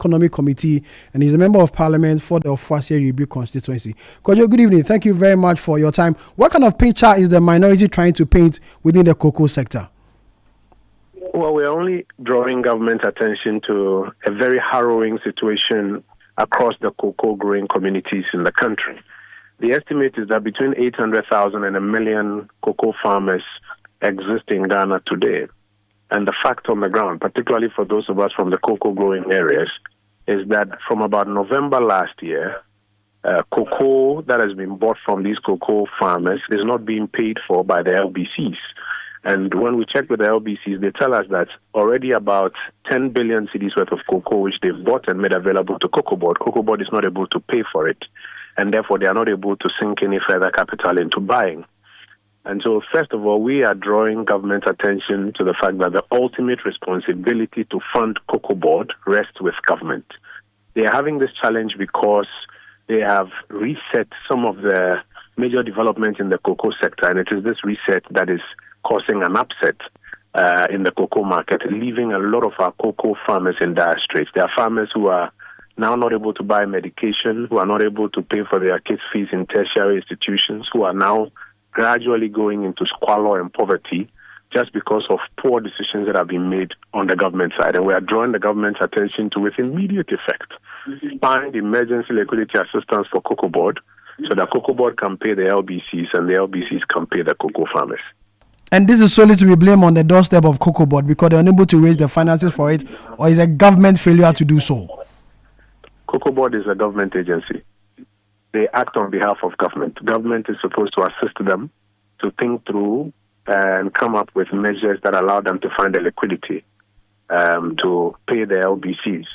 Economic Committee, and he's a member of Parliament for the Ofuase-Ribi constituency. Kojo, good evening. Thank you very much for your time. What kind of picture is the minority trying to paint within the cocoa sector? Well, we're only drawing government attention to a very harrowing situation across the cocoa growing communities in the country. The estimate is that between 800,000 and 1 million cocoa farmers exist in Ghana today. And the fact on the ground, particularly for those of us from the cocoa growing areas, is that from about November last year, cocoa that has been bought from these cocoa farmers is not being paid for by the LBCs. And when we check with the LBCs, they tell us that already about 10 billion cedis worth of cocoa, which they've bought and made available to Cocoa Board is not able to pay for it. And therefore, they are not able to sink any further capital into buying. And so, first of all, we are drawing government attention to the fact that the ultimate responsibility to fund Cocoa Board rests with government. They are having this challenge because they have reset some of the major development in the cocoa sector, and it is this reset that is causing an upset in the cocoa market, leaving a lot of our cocoa farmers in dire straits. There are farmers who are now not able to buy medication, who are not able to pay for their kids' fees in tertiary institutions, who are now gradually going into squalor and poverty just because of poor decisions that have been made on the government side. And we are drawing the government's attention to, with immediate effect, find emergency liquidity assistance for Cocoa Board so that Cocoa Board can pay the LBCs and the LBCs can pay the cocoa farmers. And this is solely to be blamed on the doorstep of Cocoa Board because they're unable to raise the finances for it, or is a government failure to do so? Cocoa Board is a government agency. They act on behalf of government. Government is supposed to assist them to think through and come up with measures that allow them to find the liquidity to pay the LBCs.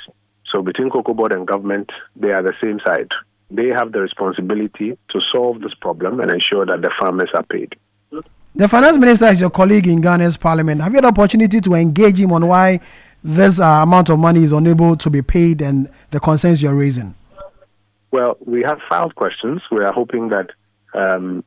So between Cocoa Board and government, they are the same side. They have the responsibility to solve this problem and ensure that the farmers are paid. The finance minister is your colleague in Ghana's parliament. Have you had the opportunity to engage him on why this amount of money is unable to be paid and the concerns you're raising? Well, we have filed questions. We are hoping that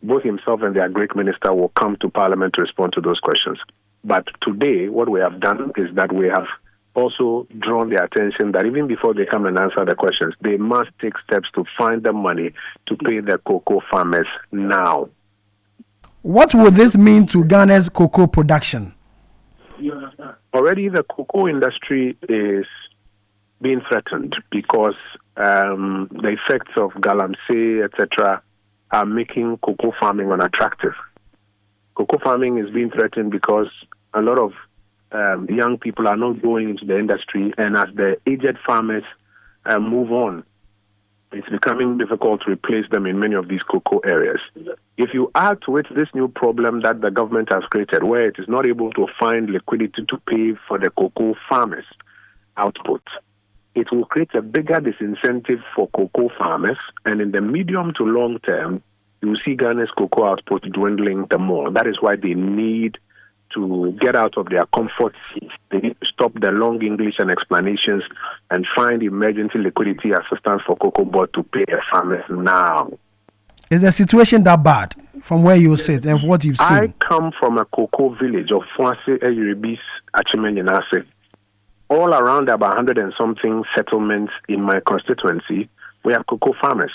both himself and the Agric Minister will come to Parliament to respond to those questions. But today, what we have done is that we have also drawn their attention that even before they come and answer the questions, they must take steps to find the money to pay the cocoa farmers now. What would this mean to Ghana's cocoa production? Already the cocoa industry is being threatened because the effects of galamsey, etc., are making cocoa farming unattractive. Cocoa farming is being threatened because a lot of young people are not going into the industry, and as the aged farmers move on, it's becoming difficult to replace them in many of these cocoa areas. If you add to it this new problem that the government has created, where it is not able to find liquidity to pay for the cocoa farmers' output, it will create a bigger disincentive for cocoa farmers, and in the medium to long term, you will see Ghana's cocoa output dwindling the more. That is why they need to get out of their comfort seats. They need to stop the long English and explanations and find emergency liquidity assistance for Cocoa Board to pay the farmers now. Is the situation that bad from where you sit and what you've seen? I come from a cocoa village of Ofuase-Ribi Achimenyenase. All around about 100 and something settlements in my constituency, we have cocoa farmers.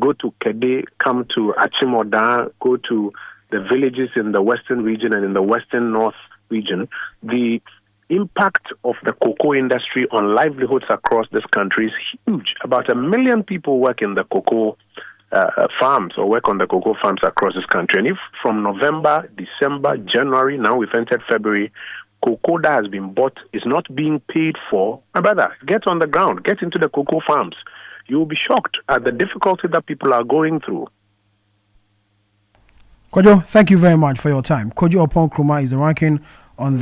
Go to Kede, come to Achimoda, go to the villages in the western region and in the western north region. The impact of the cocoa industry on livelihoods across this country is huge. About 1 million people work in the cocoa farms or work on the cocoa farms across this country. And if from November, December, January, now we've entered February, cocoa that has been bought is not being paid for, my brother, get on the ground, get into the cocoa farms. You will be shocked at the difficulty that people are going through. Kojo, thank you very much for your time. Kojo Oppong Nkrumah is the ranking on the